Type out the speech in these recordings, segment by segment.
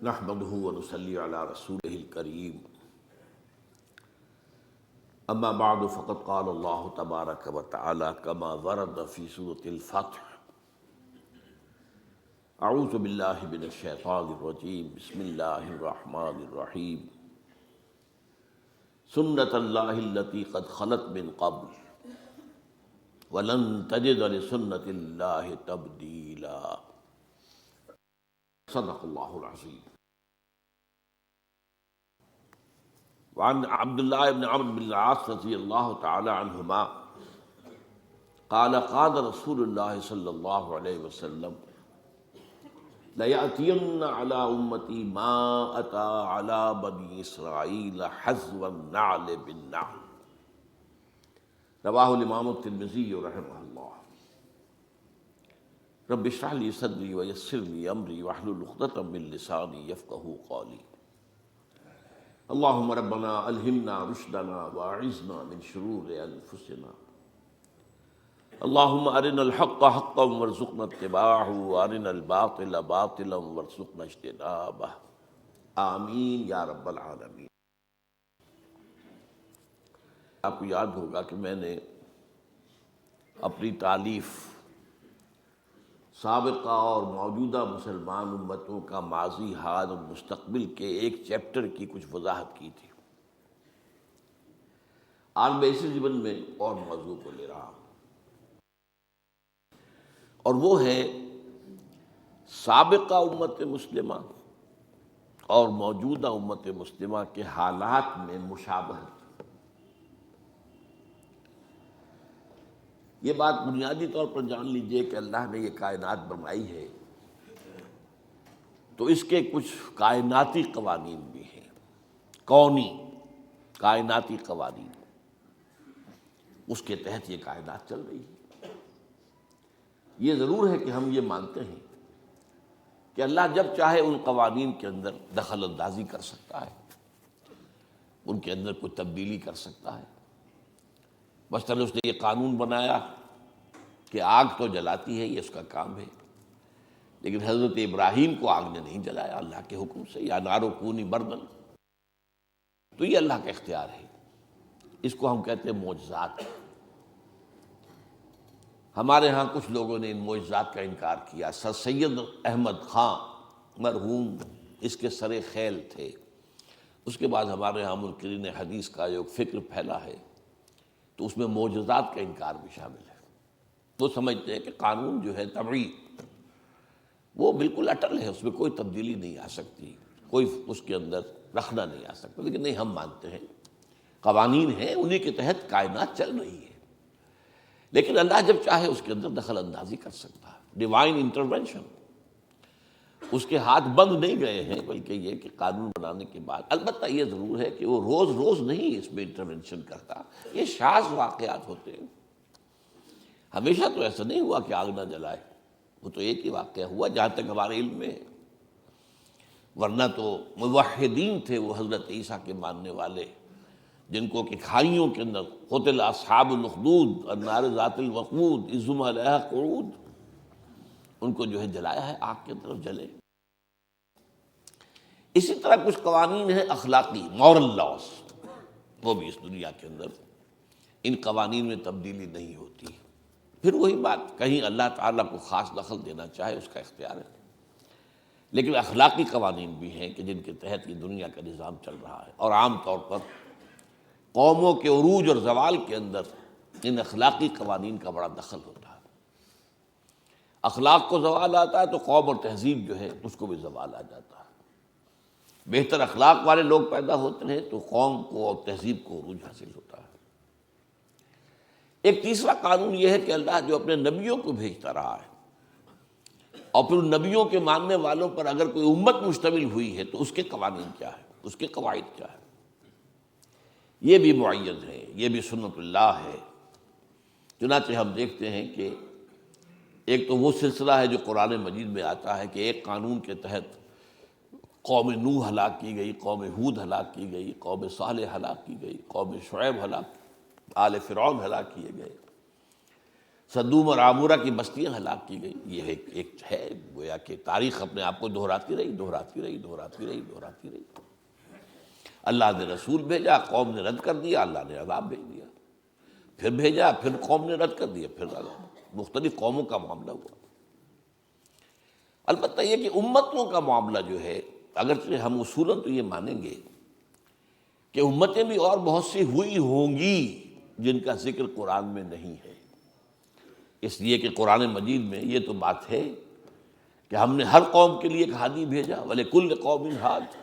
نحمده ونصلي على رسوله الكريم اما بعد فقد قال الله تبارك وتعالى كما ورد في سورة الفتح اعوذ بالله من الشيطان الرجيم بسم الله الرحمن الرحيم سنة الله التي قد خلت من قبل ولن تجد لسنة الله تبديلا صدق اللہ العظیم۔ وعن عبد الله بن عمرو بن العاص رضی اللہ تعالی عنہما قال قال رسول اللہ صلی اللہ علیہ وسلم لَيَأْتِيَنَّ عَلَىٰ أُمَّتِي مَا أَتَىٰ عَلَىٰ بَنِي إِسْرَائِيلَ حَذْوَ النَّعْلِ بِالنَّعْلِ، رواہ الامام الترمذی رحمہ اللہ۔ رب اشرح لي صدری ویسر لي امری واحلل عقدۃ من لسانی یفقہوا قولی۔ اللہم ربنا الہمنا رشدنا واعذنا من شرور انفسنا، اللہم ارنا الحق حقا وارزقنا اتباعہ وارنا الباطل باطلا وارزقنا اجتنابہ، آمین یا رب العالمین۔ آپ کو یاد ہوگا کہ میں نے اپنی تالیف سابقہ اور موجودہ مسلمان امتوں کا ماضی، حال اور مستقبل کے ایک چیپٹر کی کچھ وضاحت کی تھی۔ آج میں اسی ضمن میں اور موضوع کو لے رہا ہوں، اور وہ ہے سابقہ امت مسلمہ اور موجودہ امت مسلمہ کے حالات میں مشابہت۔ یہ بات بنیادی طور پر جان لیجئے کہ اللہ نے یہ کائنات بنائی ہے تو اس کے کچھ کائناتی قوانین بھی ہیں، کونی کائناتی قوانین، اس کے تحت یہ کائنات چل رہی ہے۔ یہ ضرور ہے کہ ہم یہ مانتے ہیں کہ اللہ جب چاہے ان قوانین کے اندر دخل اندازی کر سکتا ہے، ان کے اندر کوئی تبدیلی کر سکتا ہے۔ مثلاً اس نے یہ قانون بنایا کہ آگ تو جلاتی ہے، یہ اس کا کام ہے، لیکن حضرت ابراہیم کو آگ نے نہیں جلایا اللہ کے حکم سے، یا نارو کونی بردن، تو یہ اللہ کا اختیار ہے۔ اس کو ہم کہتے ہیں معجزات۔ ہمارے ہاں کچھ لوگوں نے ان معجزات کا انکار کیا۔ سر سید احمد خان مرحوم اس کے سر خیل تھے۔ اس کے بعد ہمارے ہاں منکرین حدیث کا جو فکر پھیلا ہے تو اس میں معجزات کا انکار بھی شامل ہے۔ وہ سمجھتے ہیں کہ قانون جو ہے طبعی وہ بالکل اٹل ہے، اس میں کوئی تبدیلی نہیں آ سکتی، کوئی اس کے اندر رکھنا نہیں آ سکتا، لیکن نہیں، ہم مانتے ہیں قوانین ہیں، انہی کے تحت کائنات چل رہی ہے، لیکن اللہ جب چاہے اس کے اندر دخل اندازی کر سکتا ہے، ڈیوائن انٹرونشن۔ اس کے ہاتھ بند نہیں گئے ہیں، بلکہ یہ کہ قانون بنانے کے بعد البتہ یہ ضرور ہے کہ وہ روز روز نہیں اس میں انٹرونشن کرتا، یہ شاذ واقعات ہوتے ہیں۔ ہمیشہ تو ایسا نہیں ہوا کہ آگ نہ جلائے، وہ تو ایک ہی واقعہ ہوا جہاں تک ہمارے علم میں ہے، ورنہ تو موحدین تھے وہ حضرت عیسیٰ کے ماننے والے، جن کو کہ کھائیوں کے اندر قتل اصحاب الاخدود النار ذات الوقود اذ ہم علیہا قعود، ان کو جو ہے جلایا ہے، آگ کی طرف جلے۔ اسی طرح کچھ قوانین ہیں اخلاقی، مورل لاز، وہ بھی اس دنیا کے اندر ان قوانین میں تبدیلی نہیں ہوتی۔ پھر وہی بات، کہیں اللہ تعالیٰ کو خاص دخل دینا چاہے اس کا اختیار ہے، لیکن اخلاقی قوانین بھی ہیں کہ جن کے تحت یہ دنیا کا نظام چل رہا ہے، اور عام طور پر قوموں کے عروج اور زوال کے اندر ان اخلاقی قوانین کا بڑا دخل ہوتا ہے۔ اخلاق کو زوال آتا ہے تو قوم اور تہذیب جو ہے اس کو بھی زوال آ جاتا ہے۔ بہتر اخلاق والے لوگ پیدا ہوتے ہیں تو قوم کو اور تہذیب کو عروج حاصل ہوتا ہے۔ ایک تیسرا قانون یہ ہے کہ اللہ جو اپنے نبیوں کو بھیجتا رہا ہے، اور پھر ان نبیوں کے ماننے والوں پر اگر کوئی امت مشتمل ہوئی ہے تو اس کے قوانین کیا ہے، اس کے قواعد کیا ہے، یہ بھی معین ہے، یہ بھی سنت اللہ ہے۔ چنانچہ ہم دیکھتے ہیں کہ ایک تو وہ سلسلہ ہے جو قرآن مجید میں آتا ہے کہ ایک قانون کے تحت قوم نوح ہلاک کی گئی، قوم ہود ہلاک کی گئی، قوم صالح ہلاک کی گئی، قوم شعیب ہلاک، آل فرعون ہلاک کیے گئے۔ صدوم اور عامورہ کی بستیاں ہلاک کی گئی. یہ ایک ہے گویا کہ تاریخ اپنے آپ کو دہراتی رہی. اللہ نے رسول بھیجا، قوم نے رد کر دیا، اللہ نے عذاب بھیج دیا. پھر بھیجا، پھر قوم نے رد کر دیا، پھر عذاب. مختلف قوموں کا معاملہ ہوا. البتہ یہ کہ امتوں کا معاملہ جو ہے، اگرچہ ہم اصولاً تو یہ مانیں گے کہ امتیں بھی اور بہت سی ہوئی ہوں گی جن کا ذکر قرآن میں نہیں ہے، اس لیے کہ قرآن مجید میں یہ تو بات ہے کہ ہم نے ہر قوم کے لیے ایک ہادی بھیجا، وَلِكُلِّ قَوْمٍ ہاد،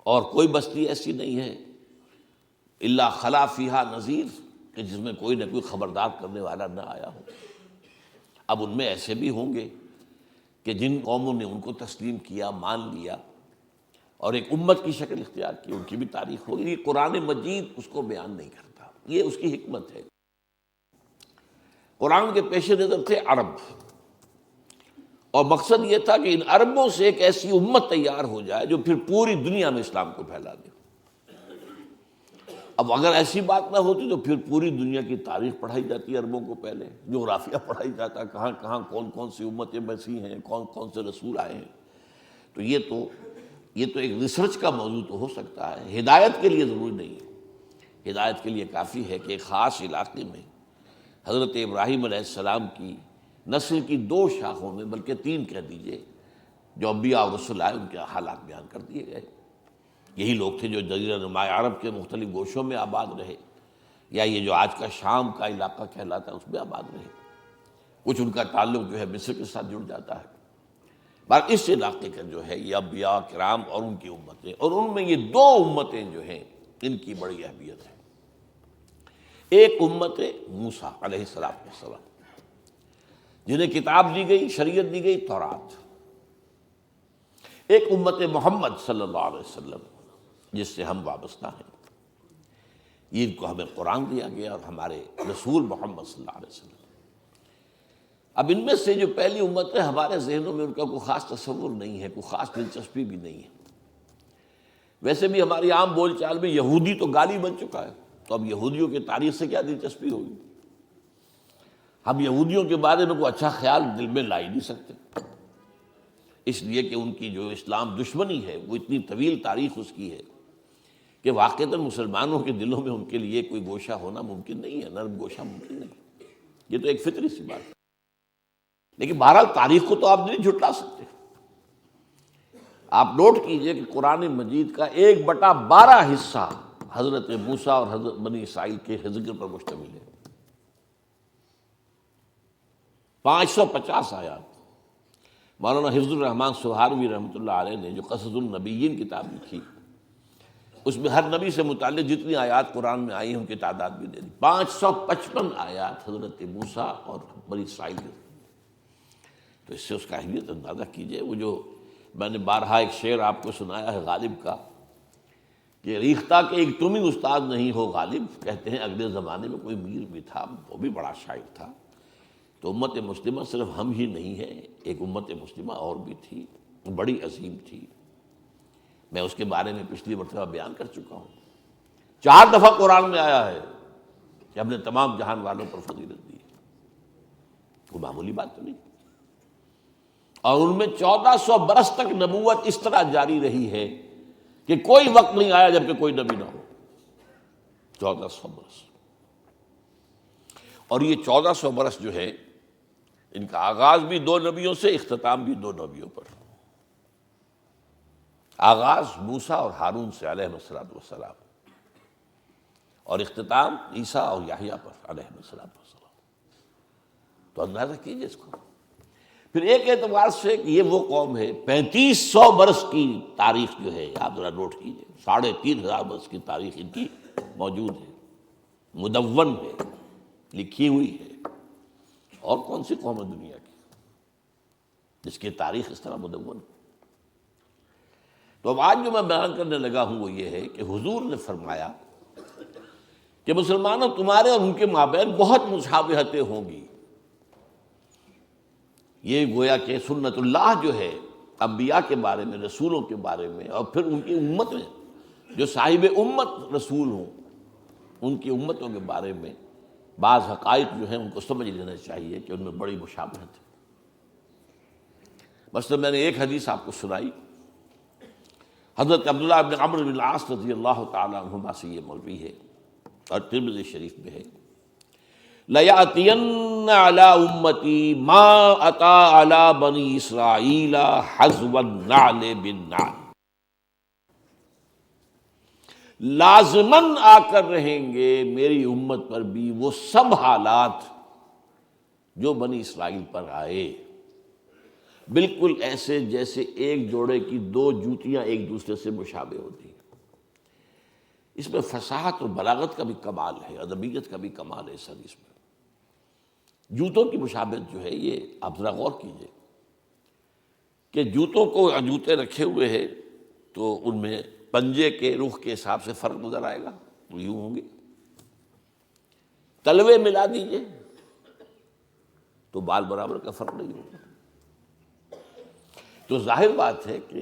اور کوئی بستی ایسی نہیں ہے الا خلا فیہا نذیر کہ جس میں کوئی نہ کوئی خبردار کرنے والا نہ آیا ہو. اب ان میں ایسے بھی ہوں گے کہ جن قوموں نے ان کو تسلیم کیا، مان لیا اور ایک امت کی شکل اختیار کی، ان کی بھی تاریخ ہوگی. یہ قرآن مجید اس کو بیان نہیں کرتا، یہ اس کی حکمت ہے. قرآن کے پیش نظر تھے عرب، اور مقصد یہ تھا کہ ان عربوں سے ایک ایسی امت تیار ہو جائے جو پھر پوری دنیا میں اسلام کو پھیلا دے. اب اگر ایسی بات نہ ہوتی تو پھر پوری دنیا کی تاریخ پڑھائی جاتی عربوں کو، پہلے جغرافیہ پڑھائی جاتا، کہاں کہاں کون کون سی امتیں بسی ہیں، کون کون سے رسول آئے ہیں. تو یہ تو ایک ریسرچ کا موضوع تو ہو سکتا ہے، ہدایت کے لیے ضروری نہیں ہے. ہدایت کے لیے کافی ہے کہ ایک خاص علاقے میں حضرت ابراہیم علیہ السلام کی نسل کی 2 شاخوں میں، بلکہ 3 کہہ دیجئے، جو انبیاء اور رسول آئے ان کے حالات بیان کر دیے گئے. یہی لوگ تھے جو جزیرہ نما عرب کے مختلف گوشوں میں آباد رہے، یا یہ جو آج کا شام کا علاقہ کہلاتا ہے اس میں آباد رہے. کچھ ان کا تعلق جو ہے مصر کے ساتھ جڑ جاتا ہے. بات اس علاقے کا جو ہے یہ انبیاء کرام اور ان کی امتیں، اور ان میں یہ 2 امتیں جو ہیں ان کی بڑی اہمیت ہے. ایک امت موسیٰ علیہ السلام جنہیں کتاب دی گئی، شریعت دی گئی، تورات. ایک امت محمد صلی اللہ علیہ وسلم جس سے ہم وابستہ ہیں، ان کو ہمیں قرآن دیا گیا اور ہمارے رسول محمد صلی اللہ علیہ وسلم. اب ان میں سے جو پہلی امت ہے، ہمارے ذہنوں میں ان کا کوئی خاص تصور نہیں ہے، کوئی خاص دلچسپی بھی نہیں ہے. ویسے بھی ہماری عام بول چال میں یہودی تو گالی بن چکا ہے، تو اب یہودیوں کی تاریخ سے کیا دلچسپی ہوگی؟ ہم یہودیوں کے بارے میں کوئی اچھا خیال دل میں لا ہی نہیں سکتے، اس لیے کہ ان کی جو اسلام دشمنی ہے وہ اتنی طویل تاریخ اس کی ہے کہ واقعتاً مسلمانوں کے دلوں میں ان کے لیے کوئی گوشہ ہونا ممکن نہیں ہے، نرم گوشہ ممکن نہیں. یہ تو ایک فطری سی بات ہے. لیکن بہرحال تاریخ کو تو آپ نہیں جھٹلا سکتے. آپ نوٹ کیجئے کہ قرآن مجید کا 1/12 حصہ حضرت موسیٰ اور حضرت بنی اسرائیل کے ذکر پر مشتمل ہے. 550 آیات. مولانا حفظ الرحمن سہاروی رحمۃ اللہ علیہ نے جو قصص النبیین کتاب لکھی، اس میں ہر نبی سے متعلق جتنی آیات قرآن میں آئی ہیں ان کی تعداد بھی دے دی. 555 آیات حضرت موسیٰ اور بنی اسرائیل کی. تو اس سے اس کا اہمیت اندازہ کیجئے. وہ جو میں نے بارہا ایک شعر آپ کو سنایا ہے غالب کا کہ ریختہ کے ایک تم ہی استاد نہیں ہو غالب، کہتے ہیں اگلے زمانے میں کوئی میر بھی تھا، وہ بھی بڑا شاعر تھا. تو امت مسلمہ صرف ہم ہی نہیں ہے، ایک امت مسلمہ اور بھی تھی، بڑی عظیم تھی. میں اس کے بارے میں پچھلی مرتبہ بیان کر چکا ہوں. 4 دفعہ قرآن میں آیا ہے کہ ہم نے تمام جہان والوں پر فضیلت دی. کوئی معمولی بات تو نہیں. اور ان میں 1400 برس تک نبوت اس طرح جاری رہی ہے کہ کوئی وقت نہیں آیا جب کہ کوئی نبی نہ ہو. 1400 برس. اور یہ 1400 برس جو ہے ان کا آغاز بھی 2 نبیوں سے، اختتام بھی 2 نبیوں پر. آغاز موسیٰ اور ہارون سے علیہ السلام، اور اختتام عیسیٰ اور یحییٰ پر علیہ السلام. تو اندازہ کیجیے اس کو. پھر ایک اعتبار سے کہ یہ وہ قوم ہے 3500 برس کی تاریخ جو ہے، آپ ذرا نوٹ کیجیے. 3500 برس کی تاریخ ان کی موجود ہے، مدون ہے، لکھی ہوئی ہے. اور کون سی قوم ہے دنیا کی جس کی تاریخ اس طرح مدون ہے؟ تو اب آج جو میں بیان کرنے لگا ہوں وہ یہ ہے کہ حضور نے فرمایا کہ مسلمانوں تمہارے اور ان کے مابین بہت مشابہتیں ہوں گی. یہ گویا کہ سنت اللہ جو ہے انبیاء کے بارے میں، رسولوں کے بارے میں، اور پھر ان کی امت میں جو صاحب امت رسول ہوں ان کی امتوں کے بارے میں بعض حقائق جو ہیں ان کو سمجھ لینا چاہیے کہ ان میں بڑی مشابہت ہے۔ مثلا میں نے ایک حدیث آپ کو سنائی، حضرت عبداللہ بن عمرو بن العاص رضی اللہ تعالیٰ عنہما سے یہ مروی ہے اور ترمذی شریف میں ہے، لَيَأْتِيَنَّ عَلَىٰ أُمَّتِي مَا أَتَىٰ عَلَىٰ بَنِي إِسْرَائِيلَ حَذْوَ النَّعْلِ بِالنَّعْلِ، لازماً آ کر رہیں گے میری امت پر بھی وہ سب حالات جو بنی اسرائیل پر آئے، بالکل ایسے جیسے ایک جوڑے کی دو جوتیاں ایک دوسرے سے مشابہ ہوتی ہیں۔ اس میں فصاحت اور بلاغت کا بھی کمال ہے، ادبیت کا بھی کمال ہے اس حدیث میں۔ جوتوں کی مشابہت جو ہے یہ آپ ذرا غور کیجئے کہ جوتوں کو جوتے رکھے ہوئے ہیں تو ان میں پنجے کے رخ کے حساب سے فرق نظر آئے گا، تو یوں ہوں گے۔ تلوے ملا دیجئے تو بال برابر کا فرق نہیں ہوگا۔ تو ظاہر بات ہے کہ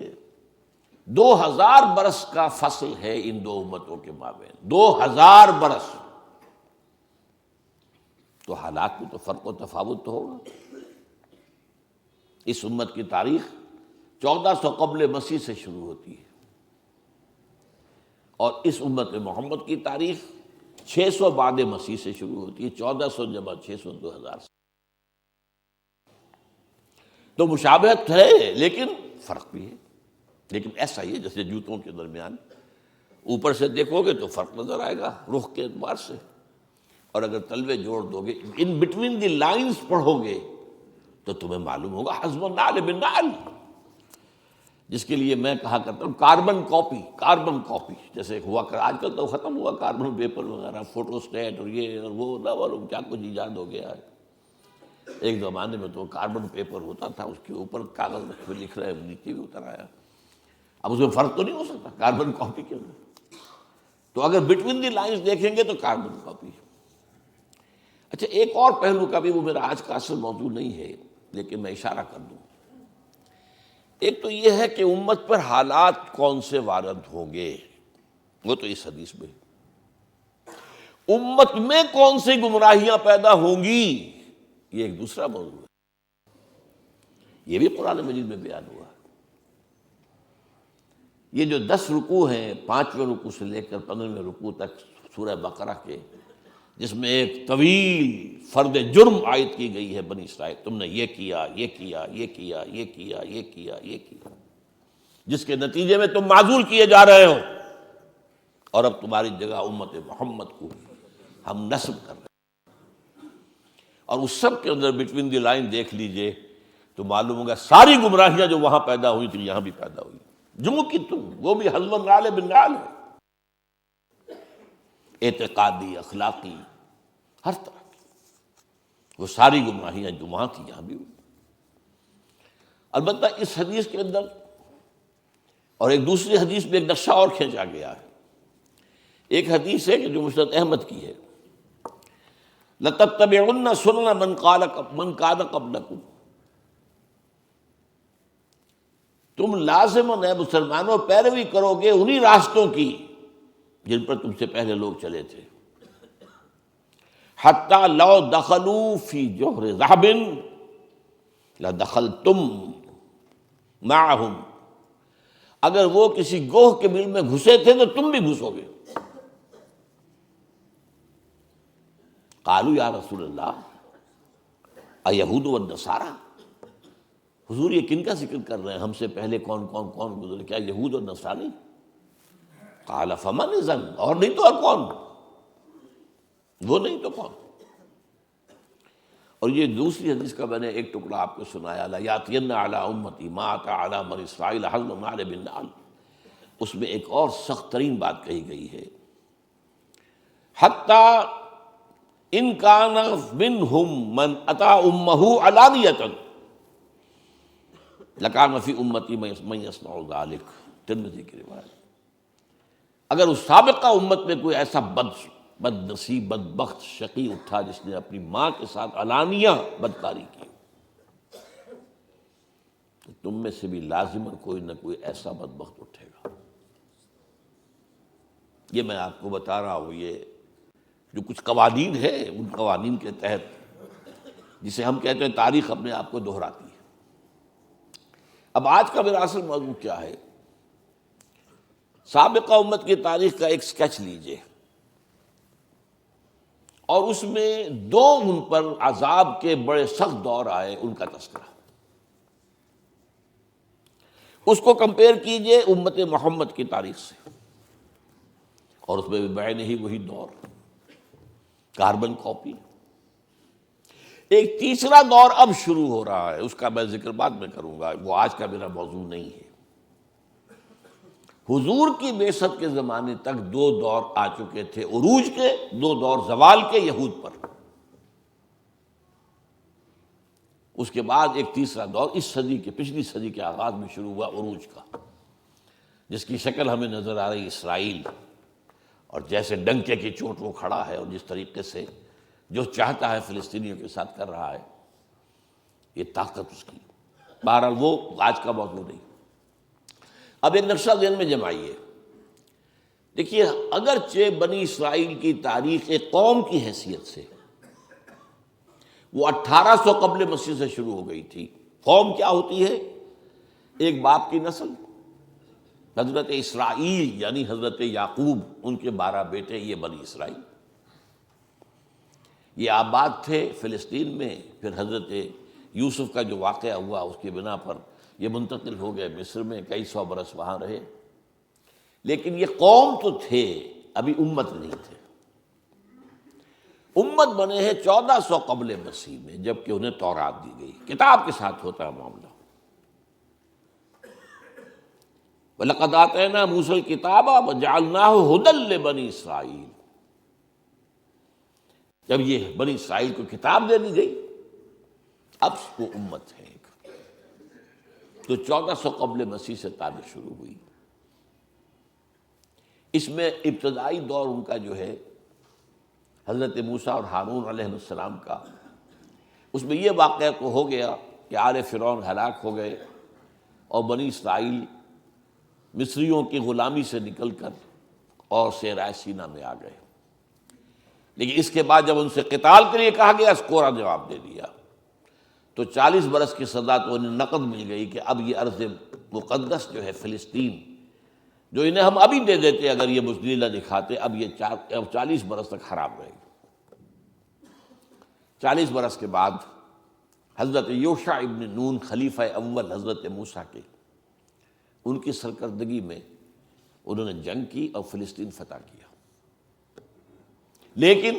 2000 برس کا فصل ہے ان دو امتوں کے مابین، 2000 برس، تو حالات میں تو فرق و تفاوت تو ہوگا۔ اس امت کی تاریخ 1400 قبل مسیح سے شروع ہوتی ہے اور اس امت محمد کی تاریخ 600 بعد مسیح سے شروع ہوتی ہے، 1400 جمع 600 2000 سے۔ تو مشابہت ہے لیکن فرق بھی ہے، لیکن ایسا ہی ہے جیسے جوتوں کے درمیان اوپر سے دیکھو گے تو فرق نظر آئے گا رخ کے اعتبار سے، اور اگر تلوے جوڑ دو گے، ان بٹوین دی لائنز پڑھو گے تو تمہیں معلوم ہوگا حزب النعل بالنعل، جس کے لیے میں کہا کرتا ہوں کاربن کاپی جیسے ہوا کر، آج کل تو ختم ہوا کاربن پیپر وغیرہ، فوٹو اسٹیٹ اور یہ اور وہ نہ معلوم کیا کچھ ایجاد ہو گیا ہے۔ ایک زمانے میں تو کاربن پیپر ہوتا تھا، اس کے اوپر کاغذ رکھ کے لکھ رہے ہیں، نیچے بھی اتر آیا، اب اس میں فرق تو نہیں ہو سکتا کاربن کاپی کے اندر۔ تو اگر بٹوین دی لائنز دیکھیں گے تو کاربن کاپی۔ اچھا ایک اور پہلو کا بھی، وہ میرا آج کا اصل موضوع نہیں ہے لیکن میں اشارہ کر دوں۔ ایک تو یہ ہے کہ امت پر حالات کون سے وارد ہوں گے، وہ تو اس حدیث میں، امت میں کون سی گمراہیاں پیدا ہوں گی یہ ایک دوسرا موضوع ہے، یہ بھی قرآن مجید میں بیان ہوا ہے۔ یہ جو 10 رکوع ہیں، 5ویں رکوع سے لے کر 15ویں رکوع تک سورہ بقرہ کے، جس میں ایک طویل فرد جرم عائد کی گئی ہے بنی اسرائیل، تم نے یہ کیا، یہ کیا، یہ کیا، یہ کیا، یہ کیا، یہ کیا، جس کے نتیجے میں تم معزول کیے جا رہے ہو، اور اب تمہاری جگہ امت محمد کو ہم نصب کر رہے ہیں۔ اور اس سب کے اندر بٹوین دی لائن دیکھ لیجئے تو معلوم ہوگا ساری گمراہیاں جو وہاں پیدا ہوئی تھی یہاں بھی پیدا ہوئی، جو کہ تم، وہ بھی حزب النعل بالنعل ہے، اعتقادی، اخلاقی، ہر طرح کی وہ ساری گمراہیاں جو وہاں تھی یہاں بھی ہوئی۔ البتہ اس حدیث کے اندر اور ایک دوسری حدیث میں ایک نقشہ اور کھینچا گیا ہے۔ ایک حدیث ہے کہ جو مسند احمد کی ہے، لَتَتَّبِعُنَّ سُنَنَ مَنْ كَانَ قَبْلَكُمْ، تم لازماً اے مسلمانوں پیروی کرو گے انہی راستوں کی جن پر تم سے پہلے لوگ چلے تھے، حَتَّى لَوْ دَخَلُوا فِي جُحْرِ ذَهَبٍ لَدَخَلْتُمْ مَعَهُمْ، اگر وہ کسی گوہ کے بل میں گھسے تھے تو تم بھی گھسو گے۔ قالوا یا رسول اللہ ایہود والنصارى، حضور یہ کن کا ذکر کر رہے ہیں، ہم سے پہلے کون گزرے، کیا یہود اور نصرانی؟ قال فمن اذن، اور نہیں تو اور کون، وہ نہیں تو کون؟ اور یہ دوسری حدیث کا میں نے ایک ٹکڑا آپ کو سنایا، لَيَأْتِيَنَّ عَلَىٰ أُمَّتِي مَا أَتَىٰ عَلَىٰ بَنِي إِسْرَائِيلَ حَزْوَ النَّعْلِ بِالنَّعْلِ، اس میں ایک اور سخت ترین بات کہی گئی ہے، حَتَّىٰ إِن كَانَ مِنْهُمْ مَنْ أَتَىٰ أُمَّهُ عَلَانِيَةً لَكَانَ فِي أُمَّتِي مَن يَصْنَعُ ذَلِكَ، ترمذی کی روایت۔ اگر اس سابقہ امت میں کوئی ایسا بد نصیب، بدبخت، شقی اٹھا جس نے اپنی ماں کے ساتھ علانیہ بدکاری کی، تو تم میں سے بھی لازماً کوئی نہ کوئی ایسا بدبخت اٹھے گا۔ یہ میں آپ کو بتا رہا ہوں، یہ جو کچھ قوانین ہے، ان قوانین کے تحت، جسے ہم کہتے ہیں تاریخ اپنے آپ کو دہراتی ہے۔ اب آج کا میرا اصل موضوع کیا ہے؟ سابقہ امت کی تاریخ کا ایک سکیچ لیجئے، اور اس میں دو ان پر عذاب کے بڑے سخت دور آئے، ان کا تذکرہ، اس کو کمپیئر کیجئے امت محمد کی تاریخ سے، اور اس میں بھی بعین ہی وہی دور، کاربن کاپی۔ ایک تیسرا دور اب شروع ہو رہا ہے، اس کا میں ذکر بعد میں کروں گا، وہ آج کا میرا موضوع نہیں ہے۔ حضور کی بعثت کے زمانے تک دو دور آ چکے تھے عروج کے، دو دور زوال کے یہود پر۔ اس کے بعد ایک تیسرا دور اس صدی کے، پچھلی صدی کے آغاز میں شروع ہوا عروج کا، جس کی شکل ہمیں نظر آ رہی اسرائیل، اور جیسے ڈنکے کی چوٹ وہ کھڑا ہے، اور جس طریقے سے جو چاہتا ہے فلسطینیوں کے ساتھ کر رہا ہے، یہ طاقت اس کی۔ بہرحال وہ آج کا موضوع نہیں۔ اب ایک نقشہ ذہن میں جمائیے، دیکھیے، اگرچہ بنی اسرائیل کی تاریخ ایک قوم کی حیثیت سے وہ 1800 قبل مسیح سے شروع ہو گئی تھی۔ قوم کیا ہوتی ہے؟ ایک باپ کی نسل، حضرت اسرائیل یعنی حضرت یعقوب، ان کے 12 بیٹے، یہ بنی اسرائیل۔ یہ آباد تھے فلسطین میں، پھر حضرت یوسف کا جو واقعہ ہوا اس کی بنا پر یہ منتقل ہو گئے مصر میں، کئی سو برس وہاں رہے، لیکن یہ قوم تو تھے، ابھی امت نہیں تھے۔ امت بنے ہیں 1400 قبل مسیح میں، جبکہ انہیں تورات دی گئی، کتاب کے ساتھ ہوتا ہے معاملہ۔ وَلَقَدْ آتَيْنَا مُوسَى الْكِتَابَ وَجَعَلْنَاهُ هُدًى لِبَنِي اسرائیل۔ جب یہ بنی اسرائیل کو کتاب دے دی گئی، اب وہ امت ہے ایک، تو 1400 قبل مسیح سے تاریخ شروع ہوئی۔ اس میں ابتدائی دور ان کا جو ہے حضرت موسیٰ اور ہارون علیہ السلام کا، اس میں یہ واقعہ تو ہو گیا کہ آل فرعون ہلاک ہو گئے، اور بنی اسرائیل مصریوں کی غلامی سے نکل کر اور صحرائے سینا میں آ گئے۔ لیکن اس کے بعد جب ان سے قتال کے لیے کہا گیا، اس کوڑا جواب دے دیا، تو 40 برس کی سزا تو انہیں نقد مل گئی کہ اب یہ ارض مقدس جو ہے فلسطین، جو انہیں ہم ابھی دے دیتے اگر یہ بزدلی نہ دکھاتے، اب یہ 40 برس تک حرام رہے گی۔ 40 برس کے بعد حضرت یوشع ابن نون، خلیفہ اول حضرت موسیٰ کے، ان کی سرکردگی میں انہوں نے جنگ کی اور فلسطین فتح کیا۔ لیکن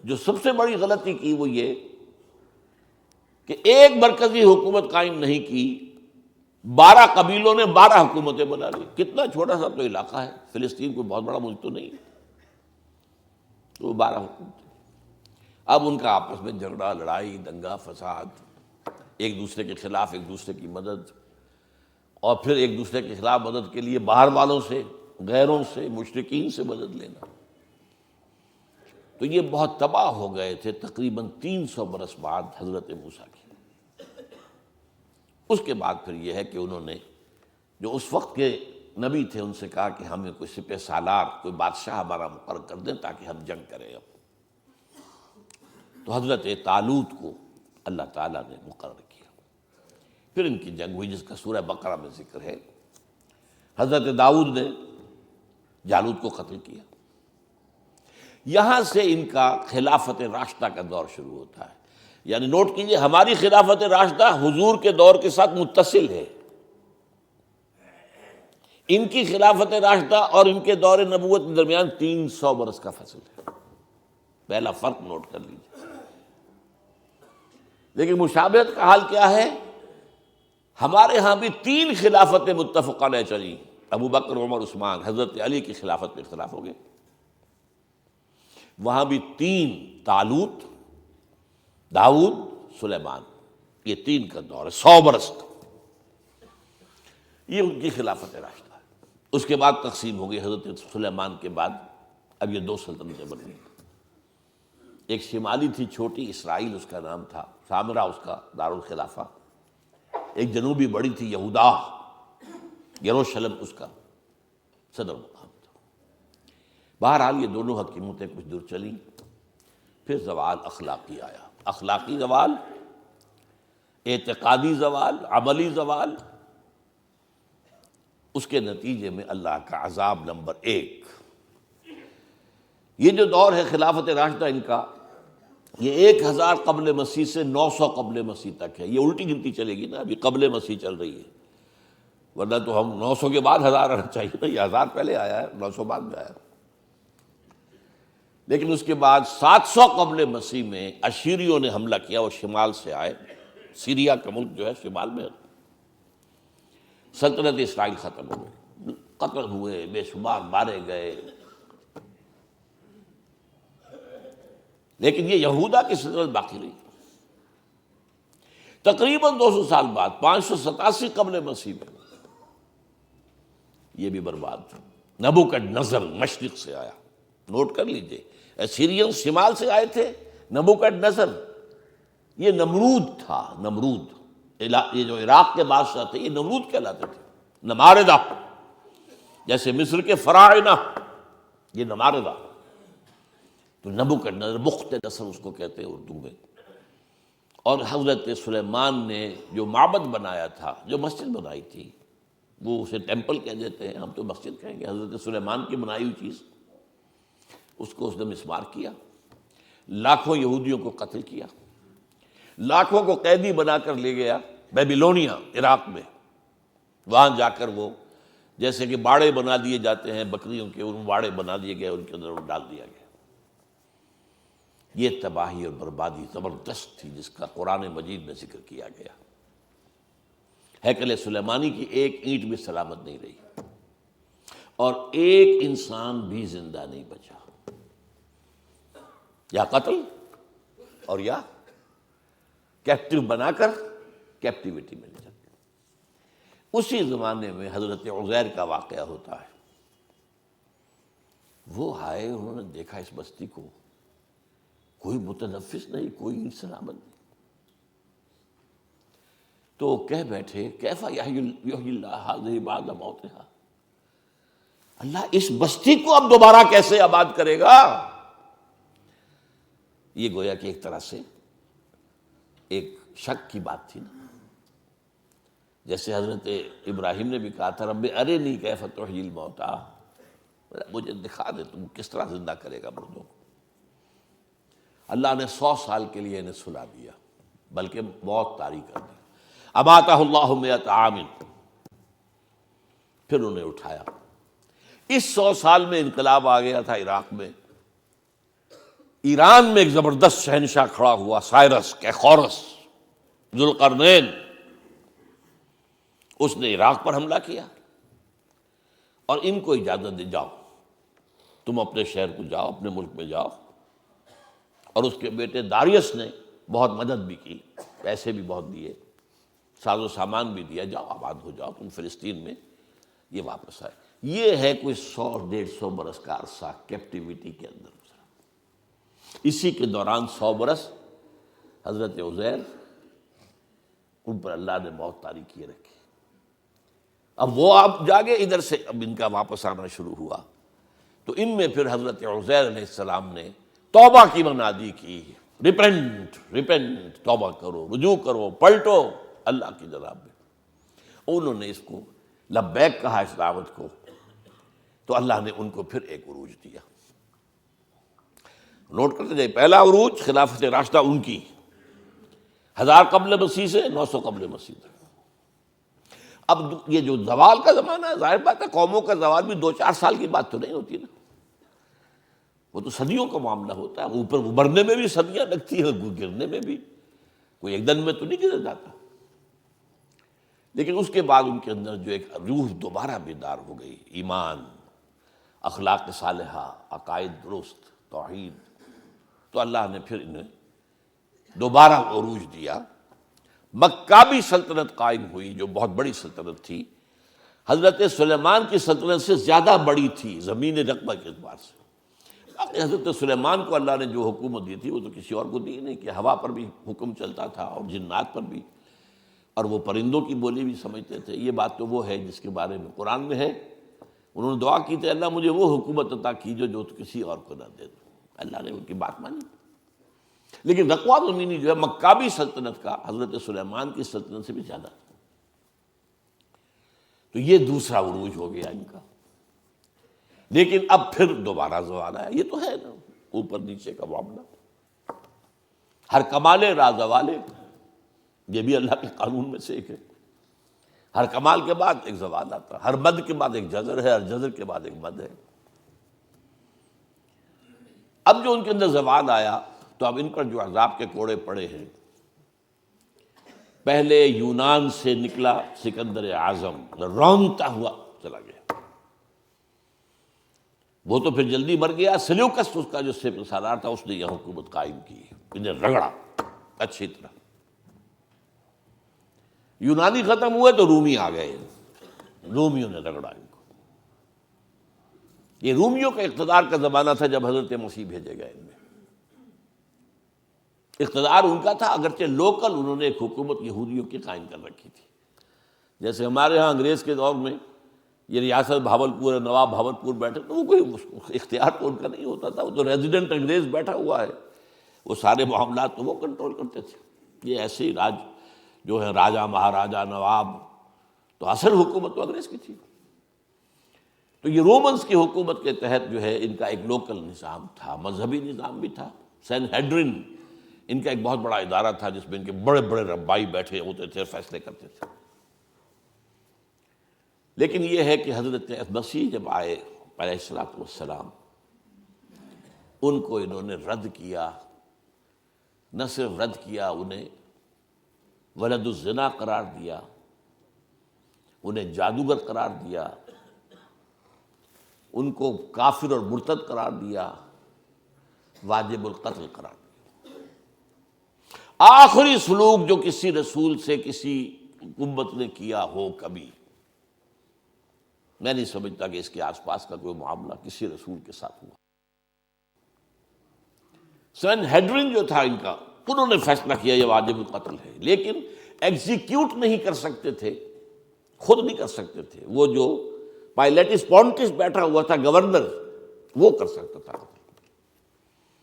جو سب سے بڑی غلطی کی وہ یہ کہ ایک مرکزی حکومت قائم نہیں کی، 12 قبیلوں نے 12 حکومتیں بنا لی۔ کتنا چھوٹا سا تو علاقہ ہے، فلسطین کوئی بہت بڑا ملک تو نہیں، تو 12 حکومتیں۔ اب ان کا آپس میں جھگڑا، لڑائی، دنگا فساد، ایک دوسرے کے خلاف ایک دوسرے کی مدد، اور پھر ایک دوسرے کے خلاف مدد کے لیے باہر والوں سے، غیروں سے، مشرکین سے مدد لینا۔ تو یہ بہت تباہ ہو گئے تھے تقریباً 300 برس بعد حضرت موسیٰ کی۔ اس کے بعد پھر یہ ہے کہ انہوں نے جو اس وقت کے نبی تھے ان سے کہا کہ ہمیں کوئی سپہ سالار، کوئی بادشاہ ہمارا مقرر کر دیں تاکہ ہم جنگ کریں۔ اب تو حضرت طالوت کو اللہ تعالیٰ نے مقرر کیا، پھر ان کی جنگ ہوئی جس کا سورہ بقرہ میں ذکر ہے۔ حضرت داؤد نے جالوت کو قتل کیا۔ یہاں سے ان کا خلافت راشدہ کا دور شروع ہوتا ہے۔ یعنی نوٹ کیجئے، ہماری خلافت راشدہ حضور کے دور کے ساتھ متصل ہے، ان کی خلافت راشدہ اور ان کے دور نبوت کے درمیان 300 برس کا فاصل ہے۔ پہلا فرق نوٹ کر لیجیے۔ لیکن مشابہت کا حال کیا ہے؟ ہمارے ہاں بھی 3 خلافتیں متفق علیہ چلی، ابو بکر، عمر، عثمان۔ حضرت علی کی خلافت میں اختلاف ہو گئے، وہاں بھی 3، طالوت، داؤد، سلیمان، یہ 3 کا دور ہے، 100 برس کا، یہ ان کی خلافت راشدہ ہے۔ اس کے بعد تقسیم ہو گئی، حضرت سلیمان کے بعد اب یہ 2 سلطنتیں بن گئی۔ ایک شمالی تھی چھوٹی، اسرائیل اس کا نام تھا، سامرا اس کا دارالخلافہ۔ ایک جنوبی بڑی تھی، یہودا، یروشلم اس کا صدر مقام تھا۔ بہرحال یہ دونوں حکیمتیں کچھ دور چلیں، پھر زوال اخلاقی آیا، اخلاقی زوال، اعتقادی زوال، عملی زوال۔ اس کے نتیجے میں اللہ کا عذاب نمبر 1۔ یہ جو دور ہے خلافت راشدہ ان کا، یہ 1000 قبل مسیح سے 900 قبل مسیح تک ہے۔ یہ الٹی گنتی چلے گی نا، ابھی قبل مسیح چل رہی ہے، ورنہ تو ہم 900 کے بعد 1000 آنا چاہیے نا، یہ 1000 پہلے آیا ہے، 900 بعد میں آیا۔ لیکن اس کے بعد 700 قبل مسیح میں اشیریوں نے حملہ کیا، وہ شمال سے آئے، سیریا کا ملک جو ہے شمال میں، سلطنت اسرائیل ختم ہو گئی، قتل ہوئے، بے شمار مارے گئے۔ لیکن یہ یہودا کی سلطنت باقی رہی۔ تقریباً 200 سال بعد 587 قبل مسیح میں یہ بھی برباد ہو۔ نبوکڈنضر مشرق سے آیا، نوٹ کر لیجئے، اسیرین شمال سے آئے تھے، نبوکڈنضر یہ نمرود تھا، نمرود، یہ جو عراق کے بادشاہ تھے یہ نمرود کہلاتے تھے، نماردہ، جیسے مصر کے فراعنہ یہ نماردہ، تو نبوکڈنضر، بخت نصر اس کو کہتے ہیں اردو میں۔ اور حضرت سلیمان نے جو معبد بنایا تھا، جو مسجد بنائی تھی، وہ اسے ٹیمپل کہہ دیتے ہیں، ہم تو مسجد کہیں گے، حضرت سلیمان کی بنائی ہوئی چیز، اس کو اس نے مسمار کیا، لاکھوں یہودیوں کو قتل کیا، لاکھوں کو قیدی بنا کر لے گیا بیبیلونیا، عراق میں۔ وہاں جا کر وہ جیسے کہ باڑے بنا دیے جاتے ہیں بکریوں کے، ان باڑے بنا دیے گئے، ان کے اندر ڈال دیا گیا۔ یہ تباہی اور بربادی زبردست تھی جس کا قرآن مجید میں ذکر کیا گیا۔ ہیکل سلیمانی کی ایک اینٹ بھی سلامت نہیں رہی، اور ایک انسان بھی زندہ نہیں بچا، یا قتل اور یا کیپٹیو بنا کر کیپٹیوٹی میں لے جاتے۔ اسی زمانے میں حضرت عزیر کا واقعہ ہوتا ہے۔ وہ آئے، انہوں نے دیکھا اس بستی کو، کوئی متنفس نہیں، کوئی سلامت نہیں، تو کہہ بیٹھے کیف یحیی اللہ ھذہ بعد موتھا، اللہ اس بستی کو اب دوبارہ کیسے آباد کرے گا؟ یہ گویا کہ ایک طرح سے ایک شک کی بات تھی نا، جیسے حضرت ابراہیم نے بھی کہا تھا رب ارنی کیف تحیی الموتیٰ، مجھے دکھا دے تم کس طرح زندہ کرے گا مردوں کو۔ اللہ نے 100 سال کے لیے انہیں سلا دیا، بلکہ موت طاری کر دی۔ اماتہ اللہ 100 عام، پھر انہیں اٹھایا۔ اس 100 سال میں انقلاب آ گیا تھا عراق میں، ایران میں ایک زبردست شہنشاہ کھڑا ہوا، سائرس کیخورس ذوالقرنین، اس نے عراق پر حملہ کیا اور ان کو اجازت دے جاؤ تم اپنے شہر کو جاؤ، اپنے ملک میں جاؤ۔ اور اس کے بیٹے داریس نے بہت مدد بھی کی، پیسے بھی بہت دیے، ساز و سامان بھی دیا، جاؤ آباد ہو جاؤ تم فلسطین میں۔ یہ واپس آئے۔ یہ ہے کوئی 100-150 برس کا عرصہ کیپٹیوٹی کے اندر گزرا۔ اسی کے دوران 100 برس حضرت عزیر، ان پر اللہ نے موت طاری کیے رکھی۔ اب وہ آپ جاگے ادھر سے، اب ان کا واپس آنا شروع ہوا، تو ان میں پھر حضرت عزیر علیہ السلام نے توبہ کی منادی کی، ریپنٹ، توبہ کرو، رجوع کرو، پلٹو اللہ کی جناب میں۔ انہوں نے اس کو لبیک کہا، اس دعوت کو، تو اللہ نے ان کو پھر ایک عروج دیا۔ نوٹ کرتے جائے، پہلا عروج خلافت راشدہ ان کی، 1000 قبل مسیح سے 900 قبل مسیح تک۔ اب یہ جو زوال کا زمانہ ہے، ظاہر بات ہے قوموں کا زوال بھی 2-4 سال کی بات تو نہیں ہوتی نا، وہ تو صدیوں کا معاملہ ہوتا ہے، اوپر ابھرنے میں بھی صدیاں لگتی ہیں، گرنے میں بھی کوئی ایک دن میں تو نہیں گر جاتا۔ لیکن اس کے بعد ان کے اندر جو ایک روح دوبارہ بیدار ہو گئی، ایمان، اخلاق صالحہ، عقائد درست، توحید، تو اللہ نے پھر انہیں دوبارہ عروج دیا۔ مکابی سلطنت قائم ہوئی، جو بہت بڑی سلطنت تھی، حضرت سلیمان کی سلطنت سے زیادہ بڑی تھی زمین رقبہ کے اعتبار سے۔ باقی حضرت سلیمان کو اللہ نے جو حکومت دی تھی وہ تو کسی اور کو دی نہیں، کہ ہوا پر بھی حکم چلتا تھا اور جنات پر بھی، اور وہ پرندوں کی بولی بھی سمجھتے تھے۔ یہ بات تو وہ ہے جس کے بارے میں قرآن میں ہے، انہوں نے دعا کی تھی اللہ مجھے وہ حکومت عطا کیجو جو کسی اور کو نہ دے دو، اللہ نے ان کی بات مانی۔ لیکن رقوہ زمینی جو ہے مکابی سلطنت کا حضرت سلیمان کی سلطنت سے بھی زیادہ، تو یہ دوسرا عروج ہو گیا ان کا۔ لیکن اب پھر دوبارہ زوال آیا، یہ تو ہے نا اوپر نیچے کا معاملہ، ہر کمال راز والے، یہ بھی اللہ کے قانون میں سے ایک ہے، ہر کمال کے بعد ایک زوال آتا ہے، ہر مد کے بعد ایک جزر ہے، ہر جزر کے بعد ایک مد ہے۔ اب جو ان کے اندر زوال آیا تو اب ان پر جو عذاب کے کوڑے پڑے ہیں، پہلے یونان سے نکلا سکندر اعظم، رونتا ہوا چلا گیا، وہ تو پھر جلدی مر گیا، سلیوکس اس کا جو سالار تھا اس نے یہ حکومت قائم کی، انہیں رگڑا اچھی طرح۔ یونانی ختم ہوئے تو رومی آ گئے، رومیوں نے رگڑا ان کو۔ یہ رومیوں کا اقتدار کا زمانہ تھا جب حضرت مسیح بھیجے گئے، ان میں اقتدار ان کا تھا، اگرچہ لوکل انہوں نے ایک حکومت یہودیوں کی قائم کر رکھی تھی۔ جیسے ہمارے ہاں انگریز کے دور میں یہ ریاست بھاولپور ہے، نواب بھاولپور بیٹھے تو وہ کوئی اختیار تو ان کا نہیں ہوتا تھا، وہ تو ریزیڈنٹ انگریز بیٹھا ہوا ہے، وہ سارے معاملات تو وہ کنٹرول کرتے تھے۔ یہ ایسے ہی راج جو ہے راجا مہاراجا نواب، تو اصل حکومت تو انگریز کی تھی۔ تو یہ رومنز کی حکومت کے تحت جو ہے ان کا ایک لوکل نظام تھا، مذہبی نظام بھی تھا۔ سین ہیڈرن ان کا ایک بہت بڑا ادارہ تھا جس میں ان کے بڑے بڑے ربائی بیٹھے ہوتے تھے، فیصلے کرتے تھے۔ لیکن یہ ہے کہ حضرت مسیح جب آئے علیہ الصلوۃ والسلام، ان کو انہوں نے رد کیا، نہ صرف رد کیا، انہیں ولد الزنا قرار دیا، انہیں جادوگر قرار دیا، ان کو کافر اور مرتد قرار دیا، واجب القتل قرار دیا۔ آخری سلوک جو کسی رسول سے کسی حکومت نے کیا ہو کبھی، میں نہیں سمجھتا کہ اس کے آس پاس کا کوئی معاملہ کسی رسول کے ساتھ ہوا۔ سین ہیڈرن جو تھا ان کا، انہوں نے فیصلہ کیا یہ واجب القتل ہے، لیکن ایگزیکیوٹ نہیں کر سکتے تھے، خود نہیں کر سکتے تھے، وہ جو پائلیٹس پونٹس بیٹھا ہوا تھا گورنر، وہ کر سکتا تھا۔